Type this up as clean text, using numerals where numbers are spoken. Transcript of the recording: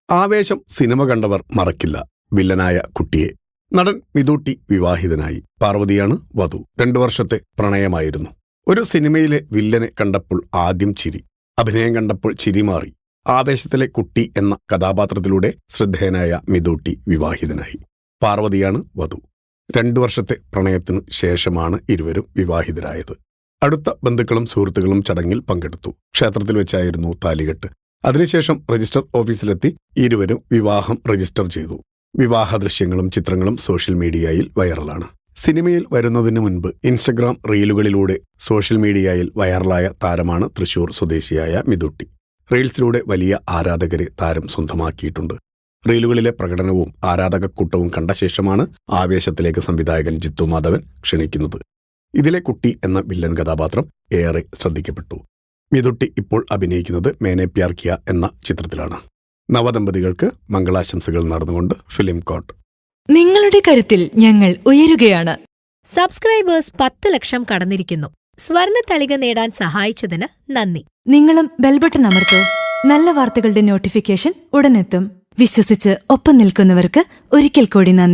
ആവേശം സിനിമ കണ്ടവർ മറക്കില്ല വില്ലനായ കുട്ടിയെ. നടൻ മിതൂട്ടി വിവാഹിതനായി. പാർവതിയാണ് വധു. 2 വർഷത്തെ പ്രണയമായിരുന്നു. ഒരു സിനിമയിലെ വില്ലനെ കണ്ടപ്പോൾ ആദ്യം ചിരി, അഭിനയം കണ്ടപ്പോൾ ചിരി മാറി. ആവേശത്തിലെ കുട്ടി എന്ന കഥാപാത്രത്തിലൂടെ ശ്രദ്ധേയനായ മിതൂട്ടി വിവാഹിതനായി. പാർവതിയാണ് വധു. 2 വർഷത്തെ പ്രണയത്തിനു ശേഷമാണ് ഇരുവരും വിവാഹിതരായത്. അടുത്ത ബന്ധുക്കളും സുഹൃത്തുക്കളും ചടങ്ങിൽ പങ്കെടുത്തു. ക്ഷേത്രത്തിൽ വെച്ചായിരുന്നു താലികെട്ട്. അതിനുശേഷം രജിസ്റ്റർ ഓഫീസിലെത്തി ഇരുവരും വിവാഹം രജിസ്റ്റർ ചെയ്തു. വിവാഹ ദൃശ്യങ്ങളും ചിത്രങ്ങളും സോഷ്യൽ മീഡിയയിൽ വൈറലാണ്. സിനിമയിൽ വരുന്നതിന് മുൻപ് ഇൻസ്റ്റഗ്രാം റീലുകളിലൂടെ സോഷ്യൽ മീഡിയയിൽ വൈറലായ താരമാണ് തൃശൂർ സ്വദേശിയായ മിതൂട്ടി. റീൽസിലൂടെ വലിയ ആരാധകരെ താരം സ്വന്തമാക്കിയിട്ടുണ്ട്. റീലുകളിലെ പ്രകടനവും ആരാധകക്കൂട്ടവും കണ്ട ശേഷമാണ് ആവേശത്തിലേക്ക് സംവിധായകൻ ജിത്തു മാധവൻ ക്ഷണിക്കുന്നത്. ഇതിലെ കുട്ടി എന്ന വില്ലൻ കഥാപാത്രം ഏറെ ശ്രദ്ധിക്കപ്പെട്ടു. മിതൂട്ടി ഇപ്പോൾ അഭിനയിക്കുന്നത് മേനെ പ്യാർ കിയ എന്ന ചിത്രത്തിലാണ്. നവദമ്പതികൾക്ക് മംഗളാശംസകൾ നടന്നുകൊണ്ട് ഫിലിം കോട്ട്. നിങ്ങളുടെ കരുത്തിൽ ഞങ്ങൾ ഉയരുകയാണ്. സബ്സ്ക്രൈബേഴ്സ് 10 ലക്ഷം കടന്നിരിക്കുന്നു. സ്വർണ്ണ തളിക നേടാൻ സഹായിച്ചതിന് നന്ദി. നിങ്ങളും ബെൽബട്ടൺ അമർത്തോ. നല്ല വാർത്തകളുടെ നോട്ടിഫിക്കേഷൻ ഉടനെത്തും. വിശ്വസിച്ച് ഒപ്പം നിൽക്കുന്നവർക്ക് ഒരിക്കൽ കൂടി നന്ദി.